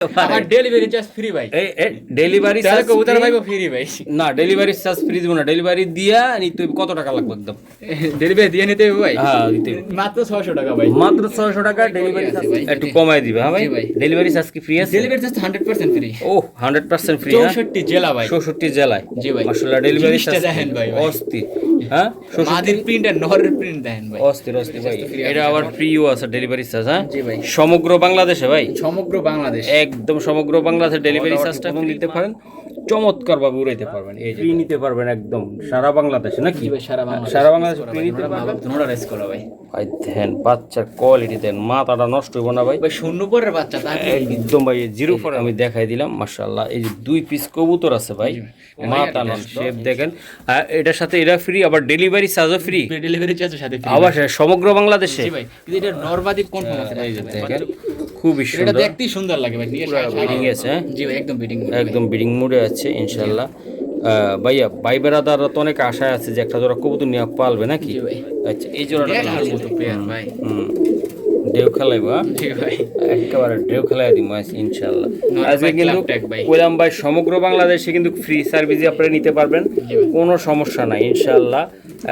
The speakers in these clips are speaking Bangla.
আমার ডেলিভারি চার্জ ফ্রি ভাই। ডেলিভারি চার্জ কবুতর ভাই ফ্রি ভাই। না, ডেলিভারি চার্জ ফ্রি দিব না, ডেলিভারি দিয়া নিতে কত টাকা লাগবে একদম? ডেলিভারি দিয়ে নিতে হবে ভাই। হ্যাঁ দিতে মাত্র 600 টাকা ভাই। মাত্র 600 টাকা ডেলিভারি চার্জ একটু কমাই দিবে। হ্যাঁ ভাই, ডেলিভারি চার্জ কি ফ্রি আছে? Delivery charge 100% free. ও 100% ফ্রি। 64 জেলা ভাই। 64 জেলায়। জি ভাই। মাশাআল্লাহ ডেলিভারি চার্জ দেখেন ভাই। অস্থির। হ্যাঁ মাদির প্রিন্ট আর নহরের প্রিন্ট দেখেন ভাই। অস্থির ভাই। এটা আবার ফ্রিও আছে ডেলিভারি চার্জ। হ্যাঁ জি ভাই। সমগ্র বাংলাদেশে ভাই, সমগ্র বাংলাদেশ, একদম সমগ্র বাংলাদেশে ডেলিভারি চার্জটা দিতে পারেন, চমৎকার ভাবে উড়াইতে পারবেন। এই ফ্রি নিতে পারবেন একদম সারা বাংলাদেশে নাকি? ভাই সারা বাংলাদেশে ফ্রি নিতে পারবেন। নোটারাইজ করা ভাই। ভাই দেন বাচ্চার কোয়ালিটি দেন, মাথাটা নষ্ট হইব না ভাই। ভাই শূন্য পরের বাচ্চা একদম ভাই 0 পরে আমি দেখাই দিলাম। মাশাআল্লাহ এই যে 2 পিস কবুতর আছে ভাই, মাথা নষ্ট শেপ দেখেন। আর এটার সাথে এটা ফ্রি, আবার ডেলিভারি চার্জও ফ্রি। ডেলিভারি চার্জের সাথে ফ্রি আবার সমগ্র বাংলাদেশে। জি ভাই, কিন্তু এটা নরমাদি কনফার্ম আছে। এই যে দেখেন খুবই এটা সুন্দর, দেখতেই সুন্দর লাগে ভাই। বিডিং আছে। জি ভাই একদম বিডিং, একদম বিডিং মোডে আছে ইনশাআল্লাহ। ভাইয়া ভাই বেড়াদাররা তো অনেক আশায় আছে যে একটা জোড়া কবুতর নিয়ে পালবে নাকি? আচ্ছা এই জোড়াটা দেখার মতো পেয়ার ভাই। ঢেউ খেলাইবা? জি ভাই একেবারে ঢেউ খেলাই দিব ইনশাআল্লাহ। নরমাল আজকে কিন্তু কইলাম ভাই সমগ্র বাংলাদেশে কিন্তু ফ্রি সার্ভিসে আপনারা নিতে পারবেন, কোনো সমস্যা নাই ইনশাআল্লাহ।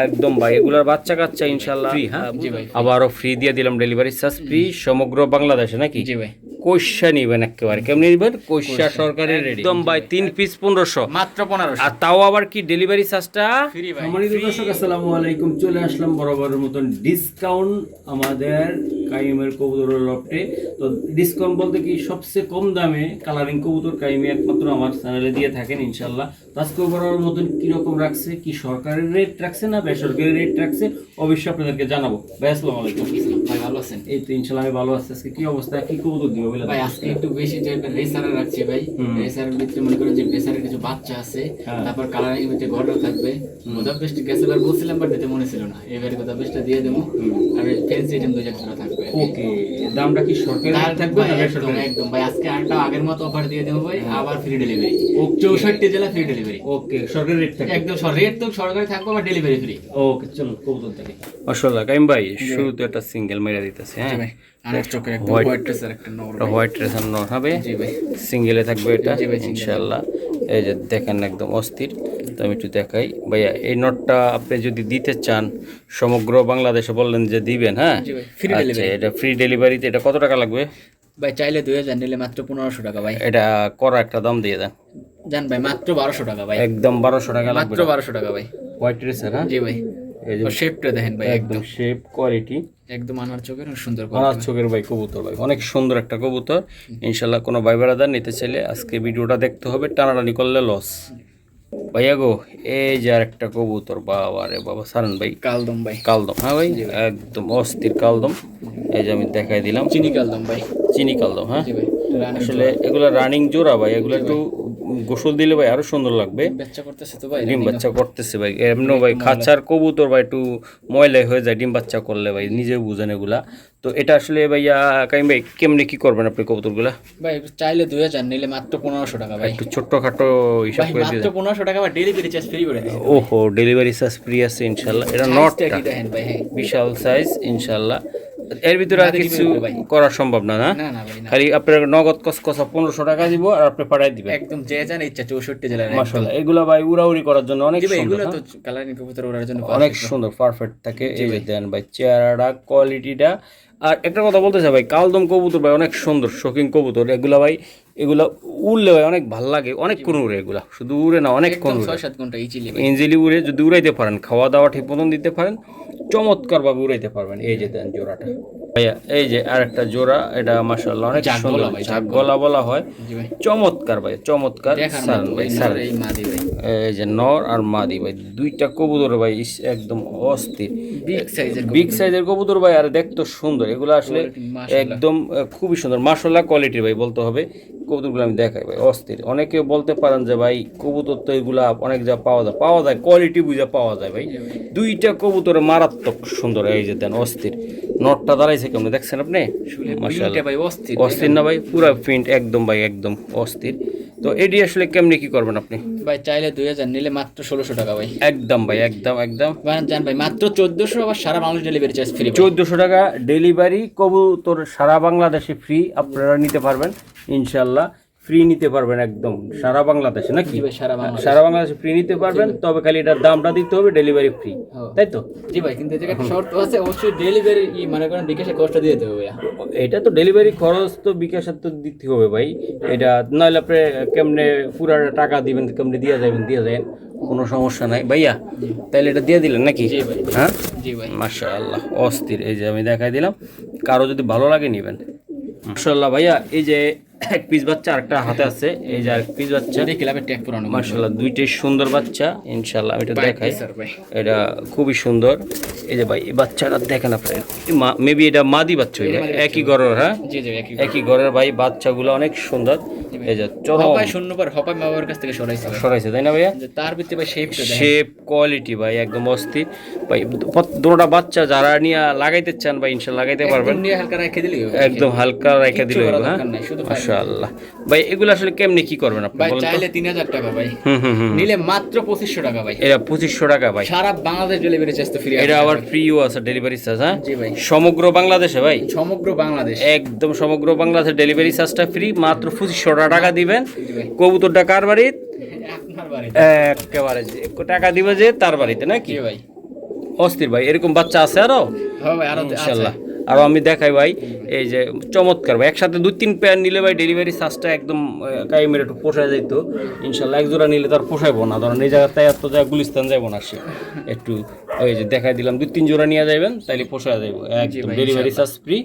একদম ভাই এগুলার বাচ্চা কাচ্চা ইনশাআল্লাহ ফ্রি। হ্যাঁ জি ভাই, আবারও ফ্রি দিয়ে দিলাম ডেলিভারি চার্জ ফ্রি সমগ্র বাংলাদেশে নাকি? জি ভাই। কইসা নিবেন একেবারে, কেমনি নিবেন? কইসা সরকারি রেডি একদম ভাই। 3 পিস 1500 মাত্র 1500। আর তাও আবার কি ডেলিভারি চার্জটা ফ্রি ভাই। সম্মানিত দর্শক আসসালামু আলাইকুম, চলে আসলাম বরাবরের মতন ডিসকাউন্ট আমাদের কাইমের কবুতরের লফটে। তো ডিসকাউন্ট বলতে কি সবচেয়ে কম দামে কালারিং কবুতর কাইমে একমাত্র আমার চ্যানেলে দিয়ে থাকেন ইনশাআল্লাহ। আজকে বরাবরের মতন কিরকম রাখছে, কি সরকারি রেট রাখছে না বেসরকারি রেট রাখছে, অবশ্যই আপনাদেরকে জানাবো। ভাই আসসালামু আলাইকুম। ভাই ভালো আছেন? এই তো ইনশাআল্লাহ আমি ভালো আছি। আজকে কি অবস্থা, কি কবুতর দিবে বলে? ভাই আজকে একটু বেশি যে রেসারে রাখছি ভাই। রেসারের ভিতরে মনে করেন যে রেসারের কিছু বাচ্চা আছে, তারপর কালারিং ভিতরে গড়ও থাকবে। মোদা বেস্ট গেছবার বলছিলাম বাট দিতে মনে ছিল না, এবারে কথা বেস্টটা দিয়ে দেবো। আর ফেন্সি আইটেম দুই জায়গা থাকবে। ওকে, দামটা কি সরকারি থাকবে না বেসরকারি? একদম ভাই আজকে আরটা আগের মতো অফার দিয়ে দেবো ভাই, আবার ফ্রি ডেলিভারি। 64 জেলা ফ্রি ডেলিভারি। ওকে, সরকারি রেট থাকবে একদম রেট তো সরকারি থাকবে আর ডেলিভারি ফ্রি। ওকে চলো কবুতর দেখি। মাশাআল্লাহ কাইম ভাই শুরুতে একটা সিঙ্গেল মেরে দিতেছে। হ্যাঁ ভাই আরেক চোখের একটা হোয়াইট ট্রেসার একটা নর, হোয়াইট ট্রেসার নর হবে। জি ভাই সিঙ্গেলে থাকবে এটা ইনশাআল্লাহ। এই যে দেখেন একদম অস্থির। তো আমি একটু দেখাই ভাইয়া, এই নটটা আপনি যদি দিতে চান সমগ্র বাংলাদেশে বললেন যে দিবেন। হ্যাঁ ফ্রি ডেলিভারি। এটা ফ্রি ডেলিভারিতে। এটা কত টাকা লাগবে ভাই? চাইলে 2000 নিলে মাত্র 1500 টাকা ভাই। এটা করা একটা দাম দিয়ে দেন জান ভাই, মাত্র 1200 টাকা ভাই। একদম 1200 টাকা লাগবে, মাত্র 1200 টাকা ভাই। White tracer. হ্যাঁ জি ভাই, এই যে শেপটা দেখেন ভাই, একদম শেপ কোয়ালিটি একদম আনার চোখের সুন্দর আমার চোখের ভাই কবুতর ভাই, অনেক সুন্দর একটা কবুতর ইনশাল্লাহ। কোনো ভাই বেড়াদার নিতে চাইলে আজকে ভিডিওটা দেখতে হবে, টানাটানি করলে লস। ভাইয়া গো এই যে আর একটা কবুতর, বাবা রে বাবা, সারেন ভাই। কালদম ভাই, কালদম। হ্যাঁ ভাই একদম অস্থির কালদম। এই যে আমি দেখাই দিলাম চিনি কালদম ভাই, চিনি কালদম। হ্যাঁ জি ভাই, আসলে এগুলো রানিং জোড়া ভাই, এগুলো একটু গোসল দিলে ভাই আরো সুন্দর লাগবে। বাচ্চা করতেছে তো ভাই, ডিম বাচ্চা করতেছে ভাই এমন ভাই, খাঁচার কবুতর ভাই একটু ময়লা হয়ে যায় ডিম বাচ্চা করলে ভাই, নিজেও বুঝেন এগুলা। তো এটা আসলে ভাইয়া কাইম ভাই কেমনে কি করবেন আপনি কবুতরগুলা? ভাই চাইলে 2000 নিলে মাত্র 1500 টাকা ভাই। একটু ছোট্টখাটো হিসাব করে মাত্র 1500 টাকা ভাই, ডেলিভারি চার্জ ফ্রি করে দিন। ওহো, ডেলিভারি চার্জ ফ্রি আছে ইনশাআল্লাহ। এটা নটটা দেখেন ভাই, হ্যাঁ বিশাল সাইজ ইনশাআল্লাহ। এর ভিতরে আর কিছু করা সম্ভব না? না না না ভাই, খালি আপনার নগদ কসকসা 1500 টাকা দিব আর আপনি পাঠাই দিবেন একদম যে জান ইচ্ছা 64 জেলার। মাশাআল্লাহ এগুলা ভাই উড়াউড়ি করার জন্য অনেক সুন্দর। এগুলো তো কালারিং কবুতর ওড়ার জন্য অনেক সুন্দর পারফেক্ট থাকে। এই যে দেন ভাই চেহারাটা, কোয়ালিটিটা। আর একটা কথা বলতে চাই ভাই, কালদম কবুতর ভাই অনেক সুন্দর শৌখিন কবুতর এগুলা ভাই। এগুলা উড়লে ভাই অনেক ভাল লাগে, অনেক কোন উড়ে এগুলা, শুধু উড়ে না অনেক কোন 6-7 ঘন্টা ইঞ্জিলি উড়ে। যদি উড়াইতে পারেন, খাওয়া দাওয়া ঠিক মতন দিতে পারেন, চমৎকার ভাবে উড়াইতে পারবেন। এই যে দেন জোড়াটা ভাইয়া, এই যে আর একটা জোড়া, এটা মাশাআল্লাহ অনেক সুন্দর, ঝাক গলা বলা হয়। চমৎকার ভাই চমৎকার। এই যে নর আর মাদি ভাই, দুইটা কবুতর ভাই একদম অস্থির, বিগ সাইজের কবুতর ভাই। আর দেখতে সুন্দর এগুলো আসলে একদম খুবই সুন্দর মাশাআল্লাহ কোয়ালিটির ভাই বলতে হবে। কবুতরগুলো আমি দেখাই ভাই অস্থির। অনেকে বলতে পারেন যে ভাই কবুতর তো এগুলা অনেক যা পাওয়া যায় কোয়ালিটি বুঝা পাওয়া যায় ভাই। দুইটা কবুতর মারাত্মক সুন্দর। এই যে দেন অস্থির নটটা দাঁড়াইছে কেমন দেখছেন আপনি? মাশাআল্লাহ ভাই অস্থির না ভাই, পুরা প্রিন্ট একদম ভাই একদম অস্থির। তো এডি আসলে কেমনে কি করবেন আপনি? ভাই চাইলে 2000 নিলে মাত্র 1600 টাকা ভাই। একদম ভাই একদম একদম জান ভাই, মাত্র 1400, আবার সারা বাংলাদেশ ডেলিভারি চার্জ ফ্রি। 1400 টাকা ডেলিভারি, কবুতর সারা বাংলাদেশে ফ্রি, আপনারা নিতে পারবেন ইনশাআল্লাহ। ফ্রি নিতে পারবেন একদম সারা বাংলাদেশে নাকি? জি ভাই, সারা বাংলাদেশ। সারা বাংলাদেশে ফ্রি নিতে পারবেন, তবে খালি এটার দামটা দিতে হবে, ডেলিভারি ফ্রি, তাই তো? জি ভাই, কিন্তু এই জায়গায় একটা শর্ত আছে, অবশ্যই ডেলিভারি মনে করেন বিকাশে কষ্ট দিয়ে দেবে ভাইয়া। এটা তো ডেলিভারি খরচ তো বিকাশের তো দিতে হবে ভাই, এটা নইলে আপনি কেমনে পুরা টাকা দিবেন, কেমনে দিয়ে যাবেন, দিয়ে যাবেন, কোনো সমস্যা নাই ভাইয়া। তাহলে এটা দিয়ে দিলেন নাকি? জি ভাই। হ্যাঁ জি ভাই, মাশাআল্লাহ, অস্থির। এই যে আমি দেখাই দিলাম, কারো যদি ভালো লাগে নেবেন। মাশাআল্লাহ ভাইয়া, এই যে এক পিস বাচ্চা আরেকটা হাতে আছে, এই যে আরেক পিস বাচ্চা, এটা ক্লাবের ট্যাগ পুরানো মাশাআল্লাহ দুইটাই সুন্দর বাচ্চা। ইনশাআল্লাহ আমি এটা দেখাই, স্যার ভাই। এটা খুবই সুন্দর। এই যে ভাই এই বাচ্চাটা দেখেন আপনি, মেবি এটা মাদি বাচ্চা, এটা একই ঘরের, হ্যাঁ জি জি, একই একই ঘরের ভাই, বাচ্চাগুলো অনেক সুন্দর। এই যে চরম হপাই শূন্য পর হপাই মামার কাছ থেকে সরাইছে ভাই। সরাইছে, তাই না ভাইয়া? যে তার ভিতরে ভাই শেপটা দেখেন। শেপ কোয়ালিটি ভাই একদম অস্থির ভাই। দুটোটা বাচ্চা যারা নিয়ে লাগাইতে চান ভাই, ইনশাআল্লাহ লাগাইতে পারবেন, নিয়ে হালকা রেখে দিলেই হবে। একদম হালকা রেখে দিলে হবে। হ্যাঁ শুধু মাশাআল্লাহ ভাই, এগুলো আসলে কেমনে কি করবেন আপনি ভাই, বলেন তো? চাইলে 3000 টাকা ভাই, হুম নিলে মাত্র 2500 টাকা ভাই। এটা 2500 টাকা ভাই, সারা বাংলাদেশ ডেলিভারি চার্জ তো ফ্রি। এটা আবার ফ্রিও আছে ডেলিভারি চার্জ। হ্যাঁ জি ভাই, সমগ্র বাংলাদেশে ভাই, সমগ্র বাংলাদেশ একদম সমগ্র বাংলাদেশে ডেলিভারি চার্জটা ফ্রি, মাত্র 2500 টাকা দিবেন। জি ভাই, কবুতরটা কার বাড়িতে? আপনার বাড়িতে। একেবারে টাকা দিবে যে তার বাড়িতে নাকি? জি ভাই, অস্থির ভাই, এরকম বাচ্চা আছে আরো হ্যাঁ ভাই, আরো ইনশাআল্লাহ। আরো আমি দেখাই ভাই, এই যে চমৎকার ভাই, একসাথে 2-3 পেয়ার নিলে ভাই ডেলিভারি চার্জটা একদম কাইমের একটু পোষায় যাইতো ইনশাআল্লাহ। এক জোড়া নিলে তার পোষাইবো না, ধরেন এই জায়গাতে এত জায়গা গুলিস্তান যাইবো না, সে একটু ওই যে দেখাই দিলাম 2-3 জোড়া নিয়ে যাবেন, তাইলে পোষায় যাইবো একদম। ডেলিভারি চার্জ ফ্রি,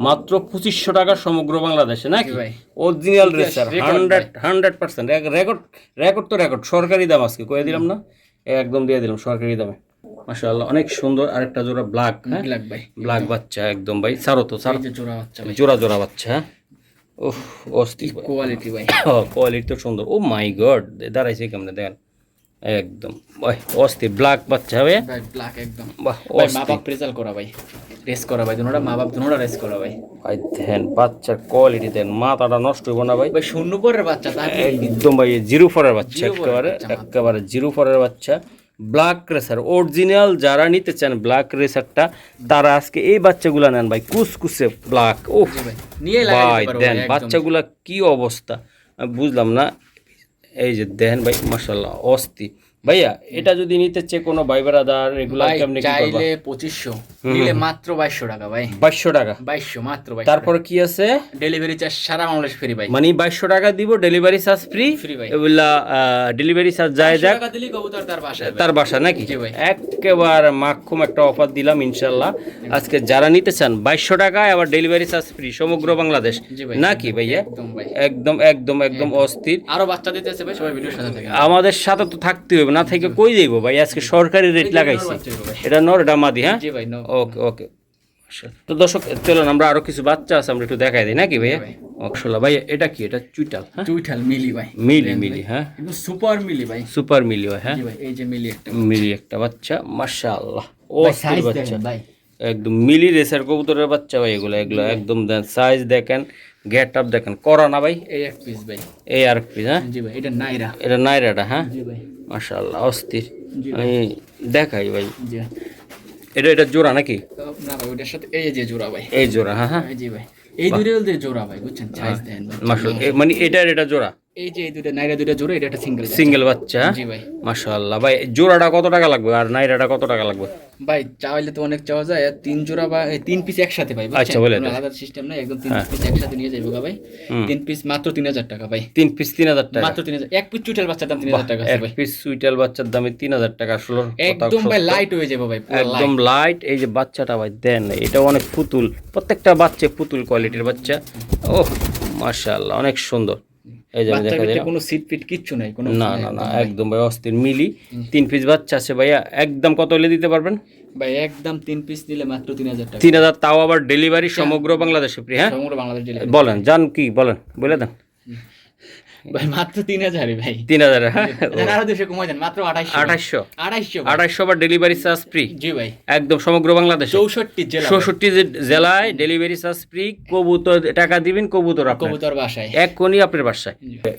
মাত্র 2500 টাকা সমগ্র বাংলাদেশে নাকি? ভাই। অরিজিনাল রেসার, record 100% রেকর্ড তো রেকর্ড, সরকারি দাম আজকে কয়ে দিলাম না, একদম দিয়ে দিলাম সরকারি দামে। মাশাআল্লাহ অনেক সুন্দর। আরেকটা জোড়া ব্ল্যাক, হ্যাঁ ব্ল্যাক ভাই, ব্ল্যাক বাচ্চা একদম ভাই, ছাড়ো তো ছাড়ো, এই যে জোড়া বাচ্চা ভাই, জোড়া জোড়া বাচ্চা। ওহ অস্থির কোয়ালিটি ভাই, কোয়ালিটি তো সুন্দর। ও মাই গড, দাঁড়াইছে কেমনে দেখেন, একদম ভাই অস্থির ব্ল্যাক বাচ্চা হবে ভাই ব্ল্যাক একদম। বাহ ভাই মা অস্থির বাপ রেজাল্ট করা ভাই, রেস করা ভাই, দুনোটা মা বাপ দুনোটা রেস করা ভাই। ভাই। দেখেন বাচ্চার কোয়ালিটি দেখেন, মাথাটা নষ্ট হইব না ভাই, ভাই শূন্য পরের বাচ্চা তার একদম ভাই 0-4 বাচ্চা, Zero four একেবারে বাচ্চা মাত্র। একেবারে 0-4 বাচ্চা। ব্ল্যাক রেসার অরিজিনাল, যারা নিতে চান ব্ল্যাক রেসারটা, তারা আজকে এই বাচ্চাগুলা নেন ভাই, কুসকুসে ব্ল্যাক। ও জি ভাই, নিয়ে লাগাই ভাই দিতে পারো দেন ভাই একদম। বাচ্চাগুলা কি অবস্থা, আমি বুঝলাম না। এই যে দেখেন ভাই মাশাআল্লাহ অস্থির। ভাইয়া এটা যদি নিতে চাই কোনো ভাই ব্রাদার, এগুলা ভাই কেমনে কি করবা? চাইলে 2500, নিলে মাত্র 2200 টাকা ভাই, 2200 টাকা। 2200 মাত্র ভাই। তারপরে কি আছে? ডেলিভারি চার্জ সারা বাংলাদেশ ফ্রি ভাই, মানে 2200 টাকা দিব, ডেলিভারি চার্জ ফ্রি। ফ্রি ভাই। এগুলা ডেলিভারি চার্জ যায় 500 যাক টাকা দিলেই কবুতর তার বাসায় ভাই। তার বাসা নাকি? জি ভাই। একেবারে মাখুম একটা অফার দিলাম ইনশাল্লাহ। আজকে যারা নিতে চান 2200 টাকায়, আবার ডেলিভারি চার্জ ফ্রি সমগ্র বাংলাদেশ জি ভাই, নাকি ভাইয়া? একদম ভাই, একদম একদম একদম অস্থির। আরো বাচ্চা দিতে আছে ভাই, সবাই ভিডিওর সাথে থাকেন। আমাদের সাথে তো থাকতে হবে, না থেকে কই যাইবো ভাই? আজকে সরকারি রেট লাগাইছি। বাচ্চা হইবো ভাই। এটা নর, এটা মাদি, হ্যাঁ জি ভাই, নো ওকে ওকে। তো দর্শক চলুন আমরা আরো কিছু বাচ্চা আছে আমরা একটু দেখাই দিই নাকি ভাইয়া? ভাই। আসলে ভাই এটা কি? এটা চুইটাল, হ্যাঁ চুইঠাল মিলি ভাই, মিলি মিলি, হ্যাঁ কিন্তু সুপার মিলি ভাই। সুপার মিলি হয়, হ্যাঁ জি ভাই, এই যে মিলি একটা মিলি একটা বাচ্চা মাশাআল্লাহ ভাই, অস্থির সাইজ বাচ্চা, দেখেন ভাই, একদম মিলি রেসার কবুতরের বাচ্চা ভাই। এগুলো এগুলো একদম দেন, সাইজ দেখেন, গেট আপ দেখেন, করা না ভাই? এই এক পিস ভাই। এই আর পিস, হ্যাঁ জি ভাই, এটা নাইরা। এটা নাইরাটা, হ্যাঁ জি ভাই, মাশাআল্লাহ অস্থির। জি আমি দেখাই ভাই, জি এটা জোড়া নাকি? না ভাই, ওটার সাথে এই যে জোড়া ভাই। এই জোড়া, হ্যাঁ হ্যাঁ জি ভাই, এই দুটো হলদে জোড়া ভাই, বুঝছেন? সাইজ দেন ভাই, মাশাআল্লাহ। মানে এটা জোড়া, এই যে এই দুটো নাইরা, দুটো জোড়া, এটা একটা সিঙ্গেল সিঙ্গেল বাচ্চা, জি ভাই। মাশাআল্লাহ ভাই। জোড়াটা কত টাকা লাগবে আর নাইরাটা কত টাকা লাগবে? ভাই চাইলে তো অনেক চাওয়া যায়, আর তিন জোড়া বা তিন পিস একসাথে ভাই, বুঝছেন? আচ্ছা, বলে কোনো দাও। আলাদা সিস্টেম নাই, একদম তিন পিস একসাথে নিয়ে যাবো ভাই। তিন পিস মাত্র 3000 টাকা ভাই, 3 পিস 3000 টাকা, মাত্র 3000। এক পিস চুইঠাল বাচ্চার দাম 3000 টাকা আছে এক ভাই, পিস সুইটাল বাচ্চার দামে 3000 টাকা। আসলে একদম ভাই লাইট হয়ে যাবে ভাই, পুরো একদম লাইট। এই যে বাচ্চাটা ভাই দেন, এটা অনেক পুতুল, প্রত্যেকটা বাচ্চা পুতুল কোয়ালিটির বাচ্চা। ওহ মাশাআল্লাহ অনেক সুন্দর। এই যে আমি বাচ্চার দেখা ভিতরে দিলাম, কোনো সিট ফিট কিচ্ছু নাই, কোনো না না না একদম ভাই অস্থির মিলি। 3 পিস বাচ্চা আছে ভাইয়া, একদম কত হলে দিতে পারবেন? ভাই একদম তিন পিস দিলে মাত্র 3000 টাকা, 3000, তাও আবার ডেলিভারি সমগ্র বাংলাদেশে ফ্রি, হ্যাঁ সমগ্র বাংলাদেশ ডেলিভারি। বলেন জান কি বলেন, বলে দেন। ভাই মাত্র 3000 ভাই, 3000, হ্যাঁ আরো 200 কমাই দেন, মাত্র 2800 2800 ভাই। 2800 আবার ডেলিভারি চার্জ ফ্রি, জি ভাই, একদম সমগ্র বাংলাদেশে 64 জেলা 64 জেলায় ডেলিভারি চার্জ ফ্রি। কবুতর টাকা দিবেন, কবুতর আপনার কবুতর বাসায়। এক কোণই আপনার বাসায়।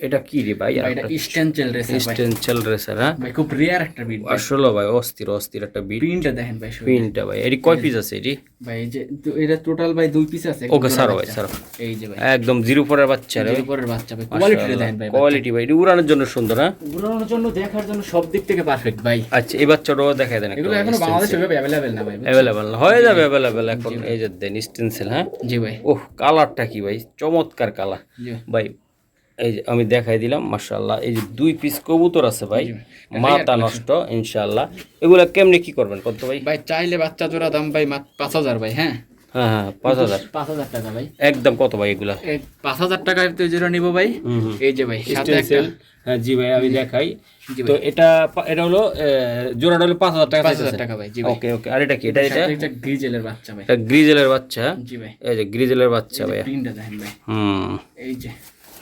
এটা কি রে ভাই? ভাই এটা স্ট্যান্ডেল রেসার ভাই, স্টেনচেল রেসার, হ্যাঁ ভাই খুব রেয়ার একটা বিট ভাই। আসলে ভাই অস্থির অস্থির একটা বিট। প্রিন্টটা দেখেন ভাই, শরীরে। পিনটা ভাই এটি কয় পিস আছে এটি? ভাই এই যে এটা টোটাল ভাই 2 পিস আছে। ওকে স্যার ভাই স্যার, এই যে ভাই একদম 0-4 এর বাচ্চা রে এর উপরের বাচ্চা ভাই, কোয়ালিটিটা দেখেন ভাই, কোয়ালিটি ভাই, এটা উড়ানোর জন্য সুন্দর। হ্যাঁ, উড়ানোর জন্য, দেখার জন্য সব দিক থেকে পারফেক্ট ভাই। আচ্ছা, এই বাচ্চাটাও দেখাই দেন। এগুলো এখনো বাংলাদেশে অ্যাভেলেবেল না ভাই। অ্যাভেলেবেল হয়ে যাবে, অ্যাভেলেবেল এখন। এই যে দেন স্টেনসিল। হ্যাঁ জি ভাই। ওহ, কালারটা কি ভাই, চমৎকার কালার জি ভাই। এই যে আমি দেখাই দিলাম, মাশাআল্লাহ। এই যে 2 পিস কবুতর আছে ভাই, মাথা নষ্ট ইনশাআল্লাহ। এগুলা কেমনে কি করবেন কত ভাই? ভাই চাইলে বাচ্চা জোড়া দাম ভাই 5,000 ভাই। হ্যাঁ হ্যাঁ হ্যাঁ, 5,000 টাকা ভাই। একদম। কত ভাই এগুলা? 5,000 টাকায় তো জোড়া নিব ভাই। এই যে ভাই সাথে একটা। হ্যাঁ জি ভাই, আমি দেখাই। তো এটা হলো জোড়াটা হলো 5,000 টাকা। 5,000 টাকা ভাই। জি ভাই। ওকে ওকে। আর এটা কি? এটা একটা গ্রিজেলের বাচ্চা ভাই। এটা গ্রিজেলের বাচ্চা। জি ভাই। এই যে গ্রিজেলের বাচ্চা ভাই। প্রিন্টটা দেখেন ভাই। এই যে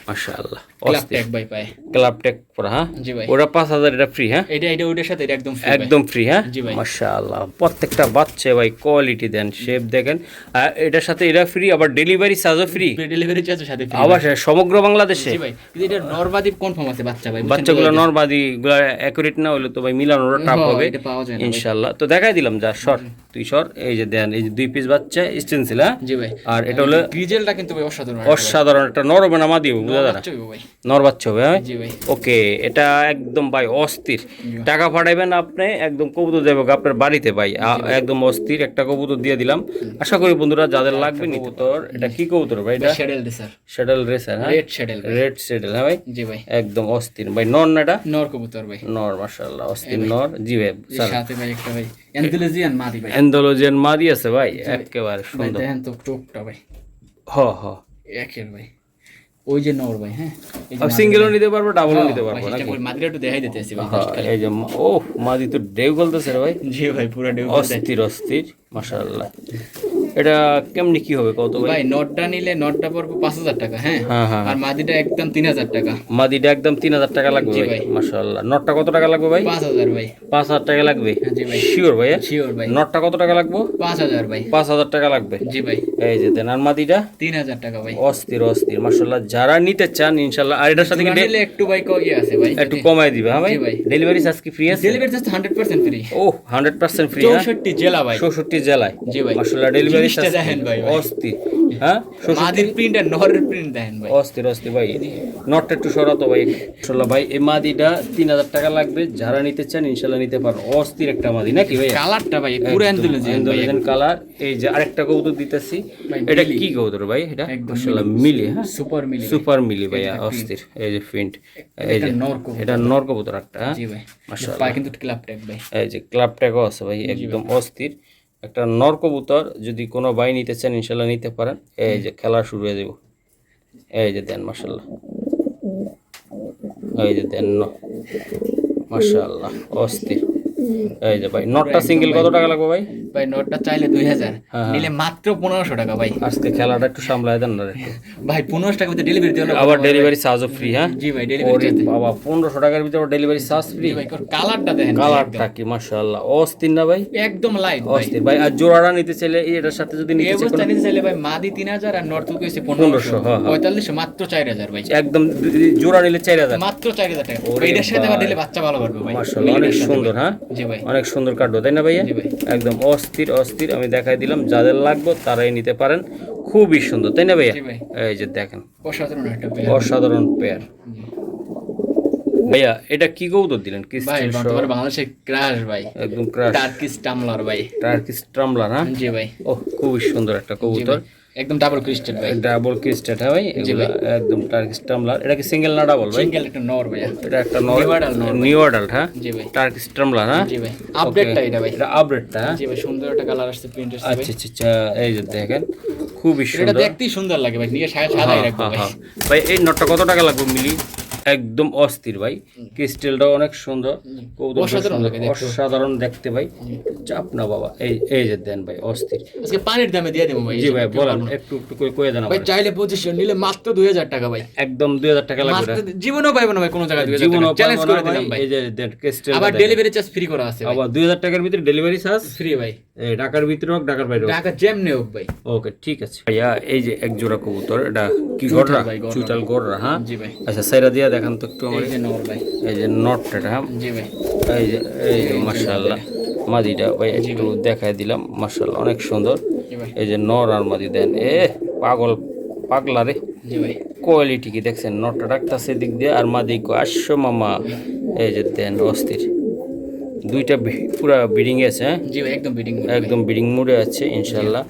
মাশাআল্লাহ, ক্লাব ট্যাগ ভাই পায়। ক্লাব ট্যাগ পরা। হ্যাঁ জি ভাই। ওটা 5,000, এটা ফ্রি। হ্যাঁ, এটা ওটার সাথে এটা একদম ফ্রি। একদম ফ্রি। হ্যাঁ জি ভাই। মাশাআল্লাহ, প্রত্যেকটা বাচ্চা ভাই কোয়ালিটি দেন, শেপ দেখেন। আর এটার সাথে এটা ফ্রি, আবার ডেলিভারি চার্জও ফ্রি। ডেলিভারি চার্জের সাথে ফ্রি। আবার সমগ্র বাংলাদেশে। জি ভাই। কিন্তু এটা নরমাদি কনফার্ম আছে বাচ্চা ভাই। বাচ্চাগুলো নরমাদি গুলো অ্যাকুরেট না হলে তো ভাই মিলানোটা টাফ হবে এটা পাওয়া যায় না ইনশাআল্লাহ। তো দেখাই দিলাম, যা সর তুই সর। এই যে দেন, এই যে 2 পিস বাচ্চা স্টেনসিল। হ্যাঁ জি ভাই। আর এটা হলো গ্রিজেলটা কিন্তু ভাই অসাধারণ। অসাধারণ একটা নরবেনামা দিব, বুঝা যায় না? ভাই। নর বাচ্চা হবে। হ্যাঁ জি ভাই। ওকে, এটা একদম ভাই অস্থির। টাকা পাঠাইবেন আপনি, একদম কবুতর দেবো আপনার বাড়িতে ভাই, একদম অস্থির একটা কবুতর দিয়ে দিলাম। আশা করি বন্ধুরা যাদের লাগবে কবুতর। এটা কি কবুতর ভাই? এটা শ্যাডেল রেসার। শ্যাডেল রেসার। হ্যাঁ, রেড শ্যাডেল। রেড শ্যাডেল। হ্যাঁ ভাই। জি ভাই। একদম অস্থির ভাই। নর না এটা? নর কবুতর ভাই। নর, মাশাআল্লাহ, অস্থির নর। জি ভাই। এর সাথে ভাই একটা ভাই অ্যান্ডালুজিয়ান মাদি ভাই। অ্যান্ডালুজিয়ান মাদি আছে ভাই, একেবারে সুন্দর। দেখেন তো টোপটা ভাই। হ হ, একের ভাই। ওই যে নর ভাই। হ্যাঁ, সিঙ্গেলও নিতে পারবো, ডাবলও নিতে পারবো নাকি? মাদিটা একটু দেখাই দিতেছি ভাই। এই যে ও মাদি তো ডেউ গলতেছে রে ভাই। জি ভাই, পুরো ডেউ অস্থির অস্থির, মাশাআল্লাহ। এটা কেমনি কি হবে কত ভাই? ভাই নটটা নিলে নটটা পড়বে 5,000 টাকা। হ্যাঁ, হ্যাঁ হ্যাঁ। আর মাদিটা একদম 3,000 টাকা। মাদিটা একদম 3,000 টাকা লাগবে ভাই। মাশাআল্লাহ। নটটা কত টাকা লাগবে ভাই? 5,000 ভাই। 5,000 টাকা লাগবে? জি ভাই। শিওর ভাই? শিওর ভাই। নটটা কত টাকা লাগবে? 5,000 ভাই। 5,000 টাকা লাগবে। জি ভাই। এই যে দেন। আর মাদিটা? 3,000 টাকা ভাই। অস্থির অস্থির, মাশাআল্লাহ। যারা নিতে চান ইনশাআল্লাহ। আর এটার সাথে কি নিলে একটু ভাই কই আছে ভাই, একটু কমাই দিবে? হ্যাঁ ভাই। জি ভাই। ডেলিভারি চার্জ কি ফ্রি আছে? Delivery charge 100% free. ও 100% ফ্রি। 64 জেলা ভাই। 64 জেলায়। জি ভাই। মাশাআল্লাহ, ডেলিভারি জিনিসটা চার্জ দেখেন ভাই। অস্থির। হ্যাঁ, মাদির প্রিন্ট আর নরের প্রিন্ট দেখেন ভাই। অস্থির অস্থির ভাই। নটটা একটু সরাতো ভাই। মাশাআল্লাহ ভাই, এই মাদিটা 3,000 টাকা লাগবে। যারা নিতে চান ইনশাআল্লাহ নিতে পারো। অস্থির একটা মাদি নাকি ভাই? কালারটা ভাই পুরো অ্যান্ডালুজিয়ান কালার। এই যে আরেকটা কবুতর দিতেছি। এটা কি কবুতর ভাই? এটা মাশাআল্লাহ মিলি। হ্যাঁ, সুপার মিলি। সুপার মিলি ভাই, অস্থির। এই যে প্রিন্ট, এই যে এটা নর কবুতর একটা। জি ভাই। মাশাআল্লাহ, পায় কিন্তু ক্লাব ট্যাগ ভাই। এই যে ক্লাব ট্যাগও আছে ভাই, একদম অস্থির একটা নর কবুতর। যদি কোনো ভাই নিতে চান ইনশাআল্লাহ নিতে পারেন। এই যে খেলা শুরু হয়ে যাব। এই যে দেন, মাশাআল্লাহ। এই যে দেন, মাশাআল্লাহ, অস্থির। এই যে ভাই নটটা সিঙ্গেল কত টাকা লাগবে ভাই? ভাই নটটা চাইলে 2,000, নিলে মাত্র 1,500 টাকা ভাই। আজকে খেলাটা একটু সামলায় দেন না একটু ভাই। 1,500 টাকা ভিতরে ডেলিভারি দিও না। আবার ডেলিভারি চার্জও ফ্রি। হ্যাঁ জি ভাই, ডেলিভারি বাবা 1,500 টাকার ভিতরে ডেলিভারি চার্জ ফ্রি ভাই। কালারটা দেখেন, কালারটা কি মাশাআল্লাহ, অস্থির না ভাই? একদম লাইট ভাই। অস্থির ভাই। আর জোড়াটা নিতে চাইলে এটার সাথে যদি নিতে এই অবস্থা নিতে চাইলে ভাই মাদি 3,000 আর নর্থ কইছে 1,500। 45 মাত্র 4,000 ভাই। একদম জোড়া নিলে 4,000 মাত্র 4,000 টাকা। এটার সাথে আবার দিলে বাচ্চা ভালো পারবে ভাই। মাশাআল্লাহ, অনেক সুন্দর। হ্যাঁ জি ভাই, অনেক সুন্দর কাটবো, তাই না ভাইয়া? একদম অস্থির অস্থির। আমি দেখাই দিলাম, যাদের লাগবে তারাই নিতে পারেন। খুবই সুন্দর, তাই না ভাইয়া? এই যে দেখেন, অসাধারণ একটা পেয়ার। অসাধারণ পেয়ার ভাইয়া। এটা কি কবুতর দিলেন? ভাই বর্তমানে বাংলাদেশে ক্রাশ ভাই, একদম ক্রাশ টার্কিশ টামলার ভাই। টার্কিশ টামলার। হ্যাঁ জি ভাই। ও খুবই সুন্দর একটা কবুতর, একদম ডাবল ক্রিস্টেড ভাই। Double crested. হ্যাঁ ভাই, এগুলা একদম টার্কিশ টামলার। এটা কি সিঙ্গেল না ডাবল ভাই? সিঙ্গেল একটা নর ভাই। এটা একটা নর, নিউ অ্যাডাল্ট। হ্যাঁ জি ভাই। টার্কিশ টামলার। হ্যাঁ জি ভাই, আপডেটটা এটা ভাই। এটা আপডেটটা। জি ভাই, সুন্দর একটা কালার আসছে, প্রিন্ট আসছে ভাই। আচ্ছা আচ্ছা আচ্ছা, এই যে দেখেন খুবই এটা সুন্দর। দেখতেই সুন্দর লাগে ভাই, নিয়ে সাদাই রাখবো ভাই। ভাই এই নটটা কত টাকা লাগবে মিলি? একদম অস্থির ভাই, ক্রিস্টালটাও অনেক সুন্দর, অসাধারণ দেখতে ভাই। চাপ না বাবা। এই যে দেন ভাই, অস্থির। আজকে পানির দামে দিয়ে দেবো ভাই। জি ভাই বলেন, একটু একটু করে কয়ে দেন ভাই। চাইলে 25 নিলে মাত্র 2,000 টাকা ভাই। একদম 2,000 টাকা লাগবে। জীবনেও পাইবো না ভাই কোনো জায়গায় 2,000 জীবনেও টাকা। চ্যালেঞ্জ করে দিলাম ভাই। এই যে দেন ক্রিস্টাল, আবার ডেলিভারি চার্জ ফ্রি করা আছে ভাই। আবার 2,000 টাকার ভিতরে ডেলিভারি চার্জ ফ্রি ভাই। এই ঢাকার ভিতরে হোক ঢাকার বাইরে হোক, ঢাকা যেমনে হোক ভাই। ওকে ঠিক আছে ভাইয়া। এই যে এক জোড়া কবুতর, এটা কি গড়রা? চুটাল গড়রা। হ্যাঁ জি ভাই। আচ্ছা সাইরা দিয়া দেখান তো একটু আমার। এই যে নর ভাই। এই যে নটটা। হ্যাঁ জি ভাই। এই যে মাশাআল্লাহ মাদিটা ভাই একটু দেখাই দিলাম, মাশাআল্লাহ অনেক সুন্দর। এই যে নর আর মাদি দেন, পাগলা রে জি ভাই কোয়ালিটি কি দেখছেন, নটটা ডাকতেছে দিক দিয়ে, আর মাদিকে আসছো মামা, এই যে দেন অস্থির, দুইটা পুরা বিডিং আছে, হ্যাঁ জি ভাই একদম বিডিং একদম বিডিং মোডে আছে ইনশাল্লাহ।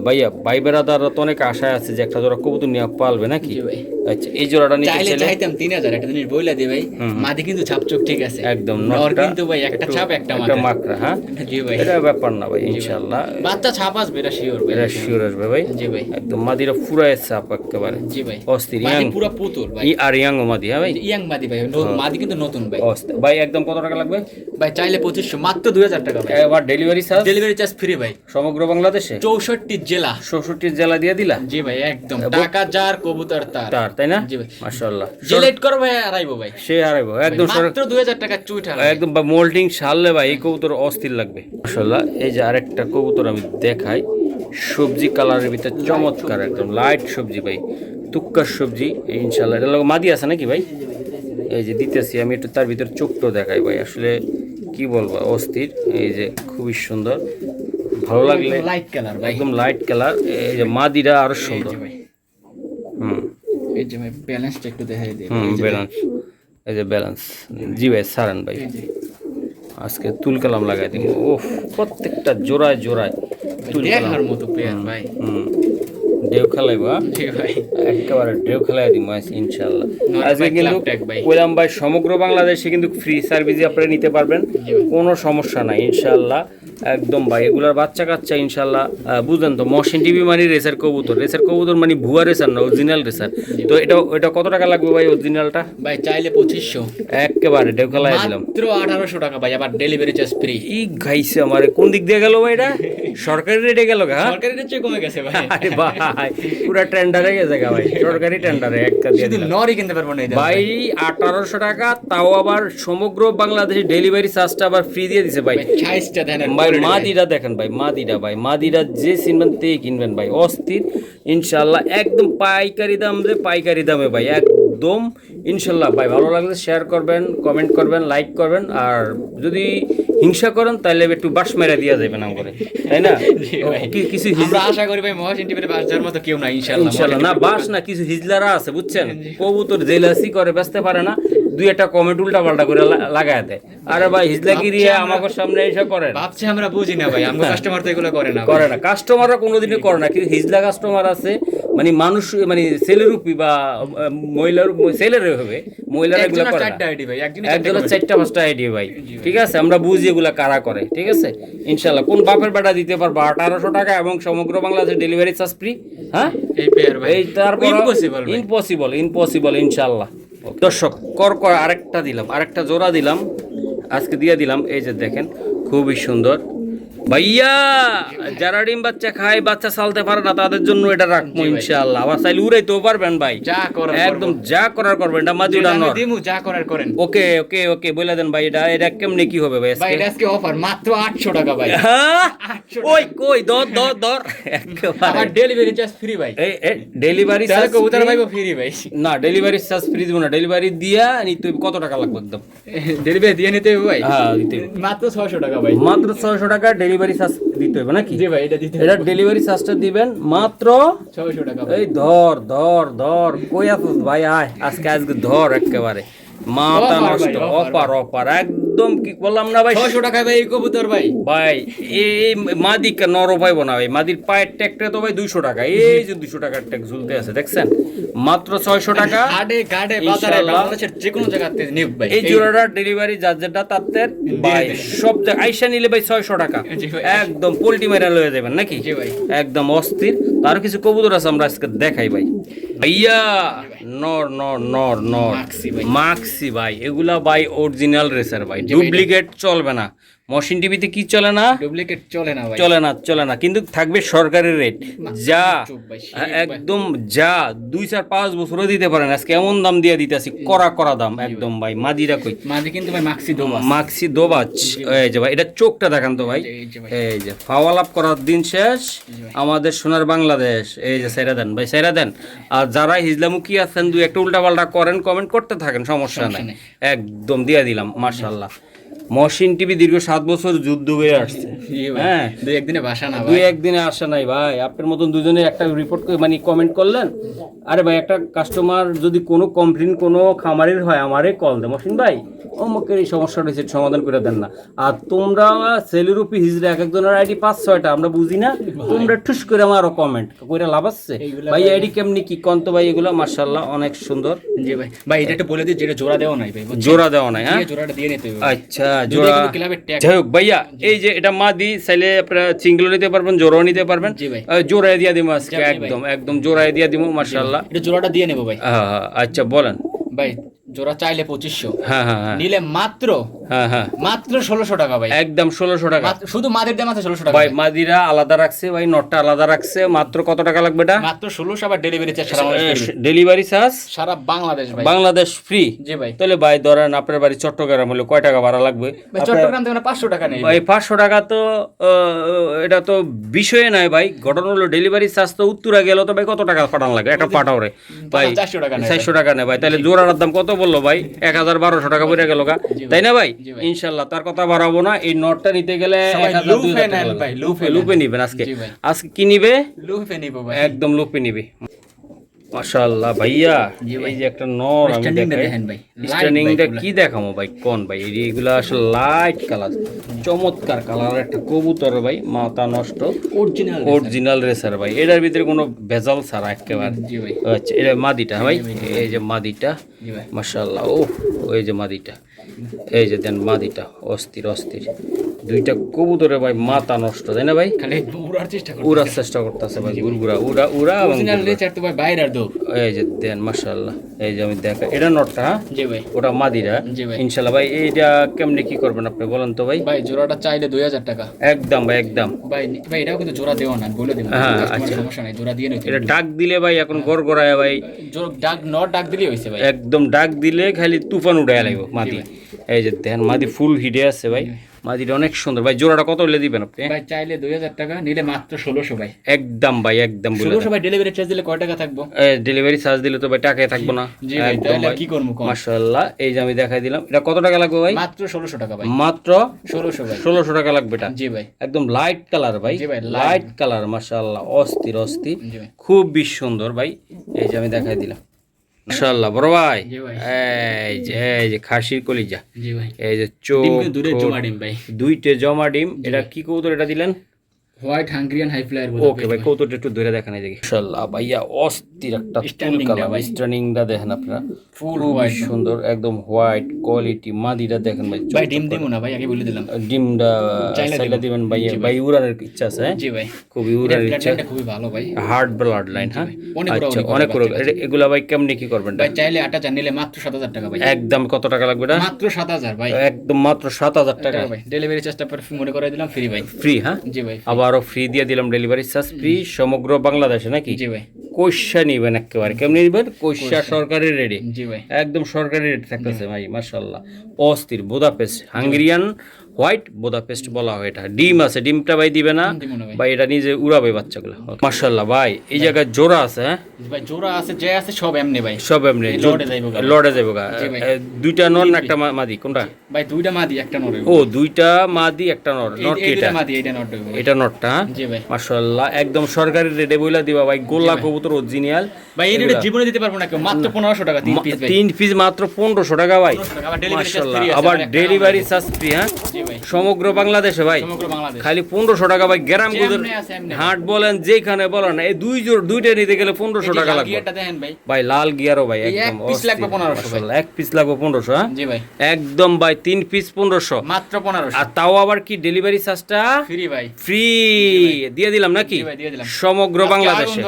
ভাইয়া ভাই বেড়াদাররা তো অনেক আশায় আছে যে একটা জোড়া কবুতর নিয়ে পালবে নাকি? জি ভাই আচ্ছা, এই জোড়াটা নিতে চাইলে চাইলে চাইতাম 3000, একটা জিনিস বইলা দি ভাই, মাদি কিন্তু ছাপচোক ঠিক আছে, একদম নর নটটা কিন্তু ভাই একটা ছাপ একটা একটা মাথা। মাকড়া, হ্যাঁ জি ভাই এটা ব্যাপার না ভাই, ইনশাল্লাহ বাচ্চা ছাপ আসবে এটা শিওর ভাই। এটা শিওর আসবে ভাই, জি ভাই একদম মাদিরা পুরাই চাপ একেবারে জি ভাই অস্থির, মাদি ইয়াং পুরো পুতুল ভাই, আর ইয়াং মাদি, হ্যাঁ ভাই ইয়াং মাদি ভাই, মাদি কিন্তু নতুন ভাই। অস্থির ভাই। একদম কত টাকা লাগবে ভাই চাইলে 2500, মাত্র 2000 টাকা ভাই, এবার delivery charge delivery charge free ভাই, সমগ্র বাংলাদেশে 64 জেলা। 64 জেলা দিয়ে দিলা জি ভাই একদম, টাকা যার কবুতর তার। তার, তাই না? জি ভাই মাশাআল্লাহ, যে লেট করো ভাই আড়াইবো ভাই, সে হারাইবো একদম মাত্র 2000 টাকা চুইট হারাই। একদম মোল্ডিং সারলে ভাই এই কবুতর অস্থির লাগবে মাশাআল্লাহ। এই যে আরেকটা কবুতর আমি দেখাই, সবজি কালারের ভিতরে চমৎকার, একদম লাইট সবজি ভাই, তুক্কার সবজি ইনশাআল্লাহ। এটা লোক মাদি আছে নাকি ভাই? এই যে দিতেছি আমি একটু, তার ভিতর চোখটো দেখাই ভাই, আসলে কি বলবো অস্থির। এই যে খুবই সুন্দর, ভালো লাগলে লাইট কালার ভাই, একদম লাইট কালার। এই যে মাদিরা আরো সুন্দর, জি ভাই হুম এই যে ভাই ব্যালেন্সটা একটু দেখাই দিই, ব্যালেন্স, এই যে ব্যালেন্স। জি ভাই সারান ভাই, আজকে তুল কালাম লাগাই দিব। ওহ, প্রত্যেকটা জোড়ায় জোড়ায় তুল কালাম, দেখার মতো পেয়ার ভাই। ঢেউ খেলাইব, জি ভাই একেবারে ঢেউ খেলাই দিব ইনশাল্লাহ। নর আজকে ভাই কিন্তু ক্লাব ট্যাগ ভাই। কইলাম ভাই সমগ্র বাংলাদেশে কিন্তু ফ্রি সার্ভিসে আপনারা নিতে পারবেন, জি ভাই। কোনো সমস্যা নাই ইনশাল্লাহ একদম ভাই। এগুলার বাচ্চা কাচ্চা ইনশাল্লাহ বুঝলেন তো, মশিন টিভি মানে রেসার কবুতর, রেসার কবুতর মানে ভুয়া রেসার না, অরিজিনাল রেসার। তো এটা কত টাকা লাগবে ভাই অরিজিনালটা? ভাই চাইলে 2500, একেবারে ঢেউ খেলাই দিলাম, মাত্র 1800 টাকা ভাই, আবার ডেলিভারি চার্জ ফ্রি। ই গাইছে আমারে, কোন দিক দিয়ে গেল ভাই? এটা সরকারি রেটে গেল গা? সরকারি রেট চেয়ে কমে গেছে ভাই, আরে ভাই পুরা টেন্ডারে গেছে গা ভাই, সরকারি টেন্ডারে একটা দিয়ে শুধু দিলাম নরই কিনতে পারবো না এই দামে ভাই। 1800 টাকা, তাও আবার সমগ্র বাংলাদেশে ডেলিভারি চার্জটা আবার ফ্রি দিয়ে দিছে ভাই। ভাই সাইজটা দেন ভাই মাদিরা দেখেন ভাই, মাদিরা ভাই, মাদিরা যে চিনবেন তেই কিনবেন ভাই, অস্থির ইনশাল্লাহ। একদম পাইকারি দাম রে, পাইকারি দামে ভাই একদম ইনশাল্লাহ ভাই। ভালো লাগলে শেয়ার করবেন, কমেন্ট করবেন, লাইক করবেন, আর যদি হিংসা করেন তাহলে একটু বাস মেরা দিয়া যাবেন আম করে, তাই না? কিছু আমরা আশা করি ভাই মহাসিন টিভিতে বাজার মতো কেউ না ইনশাআল্লাহ, ইনশাল্লাহ না, বাস না, কিছু হিজলারা আছে বুঝছেন, কবুতর জেলাসি করে বেচতে পারে না, দুই একটা কমেন্ট উল্টা পাল্টা করে লাগায় দেয়। আরে ভাই হিজলাগিরি আমাকে সামনে এসে করেন, ভাবছি আমরা বুঝি না ভাই, আমরা কাস্টমার তো এগুলো করে না করে না, কাস্টমাররা কোনোদিনই করে না। কিন্তু হিজলা কাস্টমার আছে, মানে মানুষ মানে ছেলেরূপী বা মহিলার ছেলেরও হবে, মহিলারা এগুলো করে না। চারটা আইডি ভাই, একজনের 4-5টা আইডি ভাই, ঠিক আছে? আমরা বুঝি এগুলা কারা করে, ঠিক আছে? ইনশাল্লাহ কোন বাপের বেটা দিতে পারবো 1800 টাকা এবং সমগ্র বাংলাদেশে ডেলিভারি চার্জ ফ্রি, হ্যাঁ? এই পেয়ার ভাই এই তারপর ইম্পসিবল ইম্পসিবল ইনশাল্লাহ। দর্শক আরেকটা দিলাম, আরেকটা জোড়া দিলাম আজকে দিয়ে দিলাম। এই যে দেখেন খুবই সুন্দর ভাইয়া, যারা ডিম বাচ্চা খায়, বাচ্চা চালতে পারে না, তাদের জন্য এটা রাখবো ইনশাআল্লাহ। আবার চাইলে উড়াইতেও পারবেন ভাই, যা করার একদম যা করার করবেন। এটা মাদিরা নর, দিমু যা করার করেন। ওকে ওকে ওকে বলে দেন ভাই, এটা কেমনে কি হবে ভাই? ভাই এটা আজকে অফার মাত্র 800 টাকা ভাই, হ্যাঁ 800 ওই কই দর একেবারে আবার ডেলিভারি চার্জ ফ্রি ভাই, এই ডেলিভারি তাহলে চার্জ কবুতর ভাই ফ্রি ভাই। না, ডেলিভারি চার্জ ফ্রি দিব না, ডেলিভারি দিয়া নিতে কত টাকা লাগবে একদম? ডেলিভারি দিয়ে নিতে হবে ভাই, হ্যাঁ দিতে মাত্র 600 টাকা ভাই, মাত্র 600 টাকা ডেলিভারি চার্জ দিতে হবে নাকি? জি ভাই এটা দিতে এটা ডেলিভারি চার্জটা দিবেন মাত্র 600 টাকা ভাই। এই ধর কই আছিস ভাই? আজকে ধর একেবারে মাথা Offer নষ্ট, ভাই, offer। অফার একদম, কি বললাম না ভাই? 600 টাকা ভাই এই কবুতর ভাই, ভাই এই মাদিকে নর পাইব না ভাই, মাদির পায়ের ট্যাগটা তো ভাই 200 টাকা, এই যে 200 টাকার ট্যাগ ঝুলতে আছে দেখছেন, মাত্র 600 টাকা। হাটে ঘাটে বাজারে বাংলাদেশের যে কোনো জায়গাতে নিব ভাই। এই জোড়াটা ডেলিভারি যেটা তাদের ভাই সব আইসা নিলে ভাই 600 টাকা, জি ভাই। একদম পোল্ট্রি মেরা লয়ে যাবেন নাকি? জি ভাই। একদম অস্থির। তার কিছু কবুতর আছে আমরা আজকে দেখাই ভাই। ভাইয়া নর মাক্সি ভাই, এগুলা ভাই অরিজিনাল রেসার ভাই, ডুপ্লিকেট চলবে না। মশিন টিভিতে কি চলে না? ডুপ্লিকেট চলে না ভাই, চলে না, কিন্তু থাকবে সরকারি রেট, যা ভাই, একদম যা 2-4-5 বছরও দিতে পারেন। আজকে এমন দাম দিয়ে দিতেছি, করা দাম একদম ভাই। মাদিরা কই? মাঝে কিন্তু ভাই মাক্সি দোবাচ। এই যে ভাই এটা চোখটা দেখান তো ভাই, এই যে ফাওয়াল আপ করার দিন শেষ আমাদের সোনার বাংলাদেশ। এই যে সাইরা দেন ভাই, সাইরা দেন। আর যারা হিজলামুখী আছেন, দুই একটা উল্টা পাল্টা করেন, কমেন্ট করতে থাকেন, সমস্যা নাই, একদম দিয়ে দিলাম মাশাআল্লাহ। মহসিন টিভি দীর্ঘ 7 বছর যুদ্ধ করে আসছে। হ্যাঁ, দুই একদিনে ভাষা না দুই ভাই, একদিনে আসা নাই ভাই। আপনার মতন দুজনে একটা রিপোর্ট মানে কমেন্ট করলেন, আরে ভাই একটা কাস্টমার যদি কোনো কমপ্লেন কোনো খামারের হয় আমারে কল দে, মহসিন ভাই অমুকের এই সমস্যাটা হয়েছে সমাধান করে দেন না। আর তোমরা সেলুরুপি হিজড়ে এক একজনের আইডি 5-6টা আমরা বুঝি না, তোমরা ঠুস করে আমারও কমেন্ট কইরা লাভ আছে ভাই। আইডি কেমনি কি কন্ত ভাই, এগুলো মাশাআল্লাহ অনেক সুন্দর। জি ভাই, ভাই এটা একটু বলে দিই, যেটা জোড়া দেওয়া নাই ভাই, বুঝছেন? জোড়া দেওয়া নাই, হ্যাঁ, এই জোড়াটা দিয়ে নিতে হবে। আচ্ছা জোড়া ক্লাবের ট্যাগ। যাই হোক ভাইয়া, এই যে এটা মাদি চাইলে আপনারা সিঙ্গেল নিতে পারবেন, জোড়াও নিতে পারবেন। জি ভাই, জোড়ায় দিয়ে দিব আজকে, একদম একদম জোড়ায় দিয়ে দিব মাশাআল্লাহ। এটা জোড়াটা দিয়ে নেব ভাই। আচ্ছা বলেন ভাই জোড়া চাইলে 2500, হ্যাঁ হ্যাঁ হ্যাঁ নিলে মাত্র হ্যাঁ 1600 টাকা ভাই, একদম 1600 টাকা। শুধু মাদের দাম আছে 1600 টাকা ভাই মাদিরা আলাদা রাখছে ভাই, নটটা আলাদা রাখছে। মাত্র কত টাকা লাগবে এটা? মাত্র 1600। আবার ডেলিভারি চার্জ সারা বাংলাদেশ, ডেলিভারি চার্জ সারা বাংলাদেশ ভাই, বাংলাদেশ ফ্রি। জি ভাই। তাহলে ভাই ধরেন আপনার বাড়ি চট্টগ্রাম হলে কয় টাকা ভাড়া লাগবে? ভাই চট্টগ্রাম থেকে 500 টাকা নেই ভাই 500 টাকা তো এটা তো বিষয়ে নাই ভাই। ঘটনা হলো ডেলিভারি চার্জ তো উত্তরা গেল তো ভাই কত টাকা পাঠান লাগে একটা পাঠাওরে ভাই? 400 টাকা নেই, 400 টাকা নেই ভাই। তাহলে জোড়ার দাম কত বললো ভাই? 1200 টাকা পড়ে গেল গা, তাই না ভাই? ইনশাল্লাহ তার কথা বাড়াবো না। এই নটটা নিতে গেলে 1000-2000 টাকা লাগবে। লুপে নিবেন আজকে। আজকে কি নিবে? লুপে নিব ভাই, একদম লুপে নিবে। মাশাআল্লাহ ভাইয়া, এই যে একটা নর আমি দেখাই, স্ট্যান্ডিংটা কি দেখামো ভাই কোন ভাই? এগুলা আসলে লাইট কালার, চমৎকার কালার একটা কবুতর ভাই, মাথা নষ্ট, অরিজিনাল রেসার ভাই। এটার ভিতরে কোনো ভেজাল ছাড়া একেবারে। আচ্ছা এটা মাদিটা ভাই, এই যে মাদিটা মাশাআল্লাহ। ও এই যে মাদিটা, এই যে দেন মাদিটা, অস্থির অস্থির দুইটা কবুতরে ভাই, মাথা নষ্ট, তাই না ভাই? খালি উড়ার চেষ্টা করতেছে ভাই, গুড়গুড়া উড়া উড়া। এবং ভাই বাইরে আর দৌড়, এই যে দেন মাশাআল্লাহ। এই যে আমি দেখা, এটা নটটা, জি ভাই, ওটা মাদিরা। ইনশাআল্লাহ ভাই এইটা কেমনে কি করবেন আপনি বলেন তো ভাই? ভাই জোড়াটা চাইলে 2000 টাকা একদম ভাই, একদম ভাই। ভাই এটাও কিন্তু জোড়া দেওয়া না, বলে দিন। হ্যাঁ আচ্ছা, সমস্যা নাই, জোড়া দিয়ে নিতে। এটা ডাক দিলে ভাই এখন গড়গড়ায় ভাই, ডাক নট ডাক দিলেই হইছে ভাই, একদম ডাক দিলে খালি তুফান উড়ায় লাগবে মাদি। এই যে দেন মাদি ফুল হিডে আছে ভাই, মাদিটা অনেক সুন্দর ভাই। জোড়াটা কত হলে দিবেন আপনি? ভাই চাইলে 2000 টাকা, নিলে মাত্র 1600 ভাই, একদম ভাই একদম। 1600 ভাই। ডেলিভারি চার্জ দিলে কয় টাকা থাকবো? ডেলিভারি চার্জ দিলে তো ভাই টাকায় থাকবো না। জি ভাই, তাহলে কি করব? মাশাআল্লাহ, এই যে আমি দেখাই দিলাম। এটা কত টাকা লাগবে ভাই? মাত্র 1600 টাকা ভাই, মাত্র 1600 ভাই, 1600 টাকা লাগবে এটা। জি ভাই, একদম লাইট কালার ভাই, জি ভাই, লাইট কালার মাশাআল্লাহ, অস্থির অস্থির, জি ভাই, খুবই সুন্দর ভাই। এই যে আমি দেখাই দিলাম মাশাআল্লাহ বড় ভাই। জি ভাই, এই যে খাসির কলিজা, জি ভাই, এই যে চোখ, দূরে জমা ডিম ভাই, দুইটা জমা ডিম। এটা কি কবুতর এটা দিলেন? হোয়াইট হাঙ্গরিয়ান হাই ফ্লায়ার বলে। ওকে ভাই, কবুতরটা একটু ধরে দেখেন। এই যে মাশাআল্লাহ ভাইয়া, অস্থির একটা স্ট্যান্ডিং কালার ভাই, স্ট্যান্ডিংটা দেখেন আপনারা, ফুল খুবই হোয়াইট, সুন্দর একদম হোয়াইট কোয়ালিটি। মাদিটা দেখেন ভাই, ভাই ডিম দিমু না ভাই, আগে বলে দিলাম। ডিমটা চাইলে দিবেন ভাই। ভাই উড়ানের ইচ্ছা আছে? জি ভাই, খুবই উড়ানের ইচ্ছা, খুবই ভালো ভাই, হার্ড ব্লাড লাইন। হ্যাঁ আচ্ছা, অনেক এগুলা ভাই কেমনে কি করবেন ভাই? চাইলে 8000, নিলে মাত্র 7000 টাকা ভাই। একদম কত টাকা লাগবে এটা? মাত্র 7000 ভাই, একদম মাত্র 7000 টাকা ভাই। ডেলিভারি চার্জটা মনে করে দিলাম ফ্রি ভাই, ফ্রি। হ্যাঁ জি ভাই, আবারও ফ্রি দিয়ে দিলাম, ডেলিভারি চার্জ ফ্রি সমগ্র বাংলাদেশে নাকি? জি ভাই, কইসা নিবেন একেবারে, কেমনে নিবেন? কইসা সরকারি রেডি, জি ভাই, একদম সরকারি রেট থাকতেছে ভাই মাশাআল্লাহ। অস্থির বুদাপেস্ট হাঙ্গেরিয়ান হোয়াইট বুদাপেস্ট বলা হয় এটা। ডিম আছে, ডিমটা ভাই দিবে না ভাই, এটা নিজে উড়াবে বাচ্চাগুলো মাশাআল্লাহ ভাই। এই জায়গায় জোড়া আছে? হ্যাঁ ভাই জোড়া আছে, যে আছে সব এমনি ভাই, সব এমনি লড়ে যাইবো গা। দুইটা নর না একটা মাদি? কোনটা ভাই? দুইটা মাদি একটা নর। ও দুইটা মাদি একটা নর। নর কি এটা? মাদি, এটা নর। এটা নরটা? জি ভাই, মাশাআল্লাহ একদম সরকারি রেটে বইলা দিবা ভাই। গোল্লা কবুতর অরিজিনাল ভাই, এই রেটে জীবনে দিতে পারবো না কেউ। মাত্র 1500 টাকা 3 পিস ভাই, 3 পিস মাত্র 1500 টাকা ভাই। মাশাআল্লাহ, আবার ডেলিভারি চার্জ ফ্রি। হ্যাঁ জি ভাই, সমগ্র বাংলাদেশে ভাই, সমগ্র বাংলাদেশ খালি 1500 টাকা ভাই। গ্রাম গুদের হাট বলেন যেখানে বলেন, এই দুইটা নিতে গেলে 1500 টাকা লাগবে। গিয়ারটা দেখেন ভাই, ভাই লাল গিয়ারও ভাই একদম এক পিস লাগবে 1500 ভাই, এক পিস লাগবে 1500। হ্যাঁ জি ভাই, একদম ভাই 3 পিস 1500 মাত্র 1500। আর তাও আবার কি ডেলিভারি চার্জটা ফ্রি ভাই, ফ্রি দিয়ে দিলাম নাকি? জি ভাই, দিয়ে দিলাম সমগ্র বাংলাদেশে।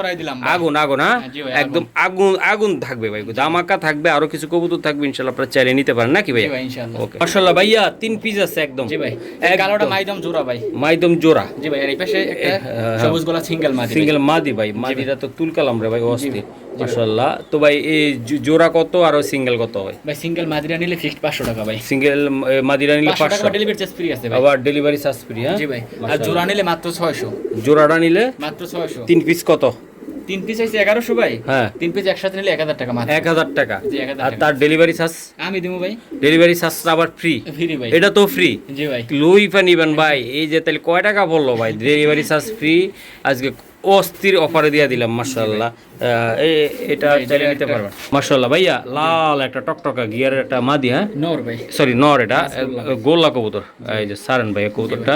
আগুন আগুন হ্যাঁ একদম আগুন আগুন থাকবে ভাই, ধামাকা থাকবে, আরো কিছু কবুতর থাকবে ইনশাআল্লাহ, আপনারা চাইলে নিতে পারেন নাকি ভাই? জি ভাই ইনশাআল্লাহ। ওকে মাশাআল্লাহ ভাইয়া 3 পিস আছে একদম। জি ভাই, এই কালোটা মাইদম জোড়া ভাই, মাইদম জোড়া। জি ভাই, আর এই পাশে একটা সবুজ গলা সিঙ্গেল মাদি, সিঙ্গেল মাদি ভাই। মাদিটা তো তুলকালাম রে ভাই, অস্থির মাশাআল্লাহ। তো ভাই এই জোড়া কত আর সিঙ্গেল কত হয় ভাই? সিঙ্গেল মাদিরা নিলে ফিক্সড 500 টাকা ভাই, সিঙ্গেল মাদিরা নিলে 500 টাকা, ডেলিভারি চার্জ ফ্রি আছে ভাই, আবার ডেলিভারি চার্জ ফ্রি। হ্যাঁ জি ভাই, আর জোড়া নিলে মাত্র 600, জোড়াটা নিলে মাত্র 600। 3 পিস কত? 3 পিস হইছে 1100 ভাই। হ্যাঁ 3 পিস একসাথে নিলে 1000 টাকা মাত্র। 1000 টাকা। জি 1000 আর টাকা। তার ডেলিভারি চার্জ? আমি দিমু ভাই। ডেলিভারি চার্জটা আবার ফ্রি? ফ্রি ভাই। এটা তো ফ্রি। জি ভাই। লুইফা নিবেন ভাই, এই যে তাহলে কয় টাকা বললো ভাই? ডেলিভারি চার্জ ফ্রি, আজকে অস্থির অফারে দিয়ে দিলাম মাশাআল্লাহ। এটা চাইলে নিতে পারবেন মাশাআল্লাহ। ভাইয়া লাল একটা টকটকা গিয়ারের একটা মাদি, হ্যাঁ নর ভাই। সরি নর, এটা গোল্লা কবুতর। এই যে সারেন ভাইয়া কবুতরটা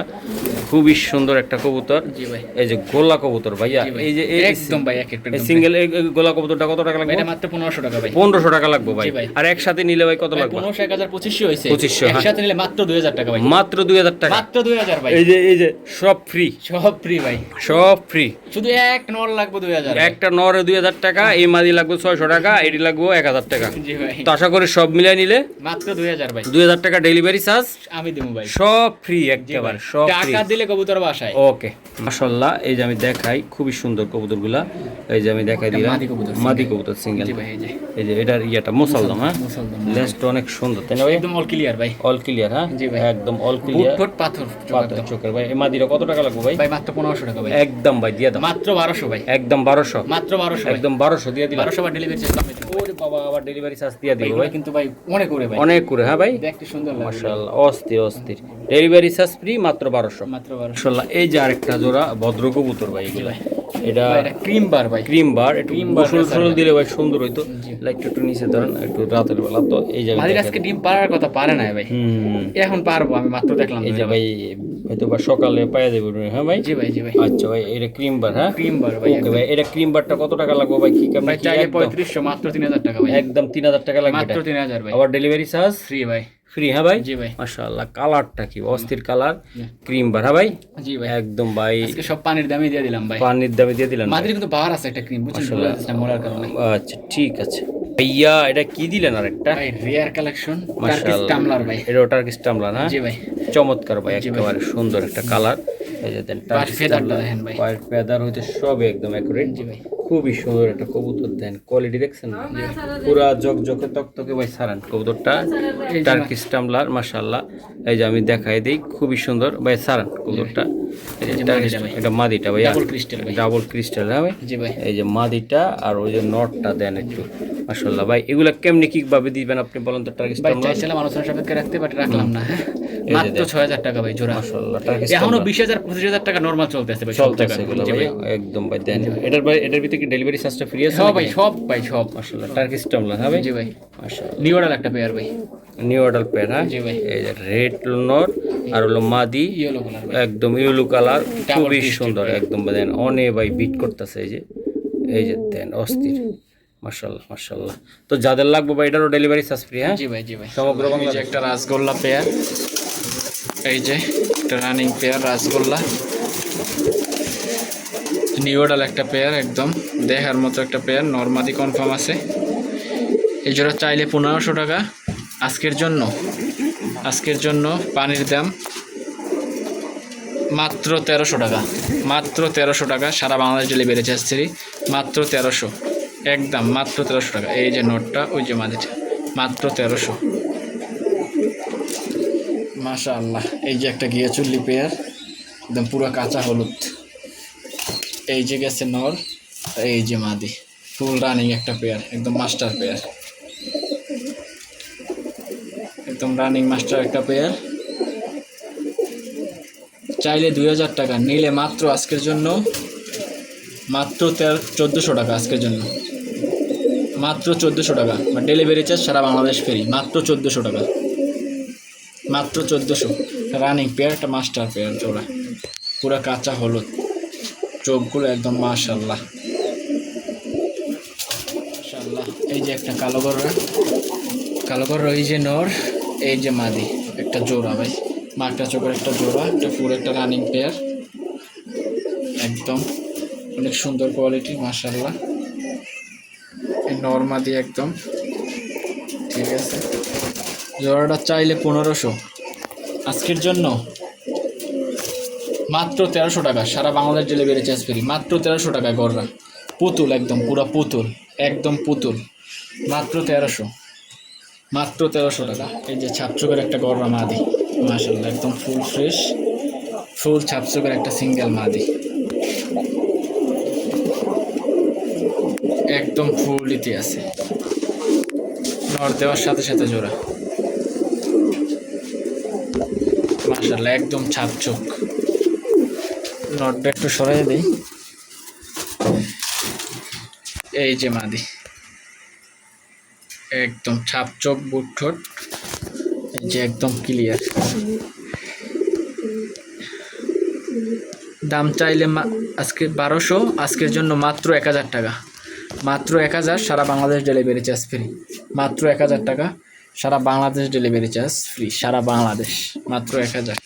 খুবই সুন্দর একটা কবুতর। জি ভাই। এই যে গোল্লা কবুতর ভাইয়া, এই যে একদম ভাই এক একটা সিঙ্গেল গোল্লা কবুতরটা কত টাকা লাগবে? এটা মাত্র 1500 টাকা ভাই। 1500 টাকা লাগবে ভাই। জি ভাই। আর একসাথে নিলে ভাই কত লাগবে? 1500 1000 2500 হইছে। 2500, হ্যাঁ। একসাথে নিলে মাত্র 2000 টাকা ভাই। মাত্র 2000 টাকা। মাত্র 2000 ভাই। এই যে সব ফ্রি, সব ফ্রি ভাই। সব ফ্রি। শুধু এক নর লাগবে 2000। একটা নরে 2000 টাকা, এই মাদি লাগবে 600 টাকা, এটি লাগবে 1000 টাকা। জি ভাই। তো আশা করি সব মিলাই নিলে মাত্র 2000 ভাই। 2000 টাকা ডেলিভারি চার্জ আমি দেবো ভাই। সব ফ্রি একেবারে, সব ফ্রি। টাকা দিলে কবুতর বাসায়। ওকে মাশাআল্লাহ। এই যে আমি দেখাই খুবই সুন্দর কবুতরগুলা, এই যে আমি দেখাই দিলাম মাদি কবুতর সিঙ্গেল। জি ভাই এই যে এটার ইয়াটা মুসালদম, হ্যাঁ মুসালদম। লেজটা অনেক সুন্দর তাই না ভাই? একদম অল ক্লিয়ার ভাই। অল ক্লিয়ার, হ্যাঁ জি ভাই। একদম অল ক্লিয়ার। ফুট পাথর পাথর চোখের ভাই। এই মাদিরা কত টাকা লাগবে ভাই? ভাই মাত্র 1500 টাকা ভাই। একদম ভাই দিয়ে দাও। মাত্র 1200 ভাই। একদম 1200। মাত্র 1200 একদম 1200 দিয়ে দিলাম। 1200 বার ডেলিভারি চার্জ আমি দেব। ওরে বাবা, আবার ডেলিভারি চার্জ দিয়ে দিব ভাই। কিন্তু ভাই অনেক করে ভাই। অনেক করে, হ্যাঁ ভাই দেখতে সুন্দর লাগে। মাশাআল্লাহ অস্থির অস্থির। ডেলিভারি চার্জ ফ্রি, মাত্র 1200। মাত্র 1200। মাশাআল্লাহ। এই যে আরেকটা জোড়া ভদ্র কবুতর ভাই, এগুলা এটা ভাই এটা ক্রিম বার ভাই। ক্রিম বার। একটু Cream bar গোসল টোসল দিলে ভাই সুন্দর হইতো। জি। লাইট একটু নিচে ধরেন, একটু রাতের বেলা তো এই জায়গায় মাঝে আজকে ডিম পারার কথা পারে না ভাই। এখন পারবো, আমি মাত্র দেখলাম। এই যে ভাই হয়তো বা সকালে পাইয়া দেবে, হ্যাঁ ভাই। জি ভাই। জি ভাই। আচ্ছা ভাই, এটা ক্রিম বার, হ্যাঁ ক্রিম বার ভাই। ওকে ভাই। এটা ক্রিম বারটা কত টাকা লাগবে ভাই? কি কেমন ভাই কি? চাইলে একদম 3500, মাত্র 3000 টাকা ভাই। একদম 3000 টাকা লাগবে মাত্র এটা। 3000 ভাই। আবার ডেলিভারি চার্জ ফ্রি ভাই। ফ্রি, হ্যাঁ ভাই। জি ভাই। মাশাআল্লাহ। কালারটা কি অস্থির কালার, ক্রিম বার, হ্যাঁ ভাই। জি ভাই। একদম ভাই আজকে সব পানির দামে দিয়ে দিলাম ভাই। পানির দামে দিয়ে দিলেন ভাই। মাদির কিন্তু বার আছে একটা ক্রিম, বুঝছেন? ভুলে যাচ্ছে না মরার কারণে। আচ্ছা ঠিক আছে ভাইয়া। এটা কি দিলেন আরেকটা? ভাই রিয়ার কালেকশন টার্কিশ মাশাআল্লাহ। টামলার ভাই। এটা টার্কিশ টামলার, হ্যাঁ জি ভাই। চমৎকার ভাই, জি ভাই। একেবারে সুন্দর একটা কালার। এই যে দেন পায়ের ফেদারটা দেখেন ভাই। পায়ের ফেদার হইতে সব একদম অ্যাকুরেট। জি ভাই। খুবই সুন্দর একটা কবুতর, দেন কোয়ালিটি দেখছেন পুরা জকজকে তকতকে ভাই সারান কবুতরটা। টার্কিশ টামলার মাশাআল্লাহ। এই যে আমি দেখাই দেই, খুবই সুন্দর ভাই সারান কবুতরটা। এই যে টার্কিশ, এটা মাদিটা ভাই, ডাবল ক্রিস্টাল ভাই। ডাবল ক্রিস্টাল, হ্যাঁ ভাই। জি ভাই। এই যে মাদিটা আর ওই যে নটটা দেন একটু মাশাআল্লাহ ভাই। এগুলা কেমনি কি ভাবে দিবেন আপনি বলেন তো? টার্কিশ ভাই টামলার চাইছিলাম আলোচনা সাপেক্ষে রাখতে, বাট রাখলাম না। মাত্র 6000 টাকা ভাই জোড়া। মাশাআল্লাহ। টার্কিশ এখনো 20000 25000 টাকা নরমাল চলতে আছে ভাই। সব চলতেছে টাকা এগুলো জি ভাই ভাই। একদম ভাই দেন। এটার ভাই, এটার ভিতরে কি ডেলিভারি চার্জটা ফ্রি আছে? সব ভাই, সব ভাই, সব। মাশাআল্লাহ। টার্কিশ টামলার, হ্যাঁ ভাই। জি ভাই। মাশাআল্লাহ। নিউ অর্ডার একটা পেয়ার ভাই। নিউ অর্ডার পেয়ার, হ্যাঁ জি ভাই। এই যে রেড নর আর হলো মাদি, ইয়েলো কালার ভাই। একদম ইয়েলো কালার, খুবই crystal সুন্দর একদম দেন। অনে ভাই বিট করতেছে এই যে দেন অস্থির মাশাআল্লাহ মাশাআল্লাহ। তো যাদের লাগবে ভাই এটারও ডেলিভারি চার্জ ফ্রি, হ্যাঁ জি ভাই। জি ভাই। সমগ্র এই যে বাংলাদেশ। একটা রাসগোল্লা পেয়ার, এই যে একটা running pair rasgulla, new order একটা পেয়ার, একদম দেখার মতো একটা পেয়ার, নরমাদি কনফার্ম আছে। এই জোড়া চাইলে 1500 টাকা। আজকের জন্য পানির দাম মাত্র 1300 টাকা। মাত্র 1300 টাকা, সারা বাংলাদেশ ডেলিভারি চার্জ ফ্রি। মাত্র 1300, একদম মাত্র 1300 টাকা। এই যে নোটটা, ওই যে মাদিটা, মাত্র 1300। মাশাআল্লাহ। এই যে একটা গিয়ে চুল্লি পেয়ার, একদম পুরো কাঁচা হলুদ। এই যে গেছে নর, এই যে মাদি, ফুল রানিং একটা পেয়ার, একদম মাস্টার পেয়ার, একদম রানিং মাস্টার একটা পেয়ার। চাইলে 2000 টাকা, নিলে মাত্র আজকের জন্য মাত্র 1400 টাকা। আজকের জন্য মাত্র 1400 টাকা, বা ডেলিভারি চার্জ সারা বাংলাদেশ ফ্রি। মাত্র 1400 টাকা, মাত্র 1400। রানিং পেয়ার, একটা মাস্টার পেয়ার জোড়া, পুরা কাঁচা হলুদ, চোখগুলো একদম মাশাআল্লাহ মাশাআল্লাহ। এই যে একটা কালো গররা, এই যে নর, এই যে মাদি, একটা জোড়া ভাই, মাকটা চোখের একটা জোড়া, একটা পুরো একটা রানিং পেয়ার, একদম অনেক সুন্দর কোয়ালিটি মাশাআল্লাহ। এই নর মাদি একদম ঠিক আছে। জোড়াটা চাইলে 1500, আজকের জন্য মাত্র 1300 টাকা, সারা বাংলাদেশ ডেলিভারি চার্জ ফ্রি। মাত্র 1300 টাকা গররা, পুতুল একদম, পুরা পুতুল, একদম পুতুল, মাত্র 1300, মাত্র 1300 টাকা। এই যে ছাপচোকের একটা গররা মাদি মাশাআল্লাহ, একদম ফুল ফ্রেশ, ফুল ছাপচোকের একটা সিঙ্গেল মাদি। একদম ফুলিতে আছে, নর দেওয়ার সাথে সাথে জোড়া। মাশাআল্লাহ একদম ছাপ চোখ। নটটা একটু সরাই দেই। এই যে মাদি, একদম ছাপ চোখ, বুট ঠোঁট, এই যে একদম ক্লিয়ার। দাম চাইলে আজকে 1200, আজকের জন্য মাত্র 1000 টাকা, মাত্র 1000। সারা বাংলাদেশ ডেলিভারি চার্জ ফ্রি, মাত্র 1000 টাকা। সারা বাংলাদেশ ডেলিভারি চার্জ ফ্রি, সারা বাংলাদেশ মাত্র 1000।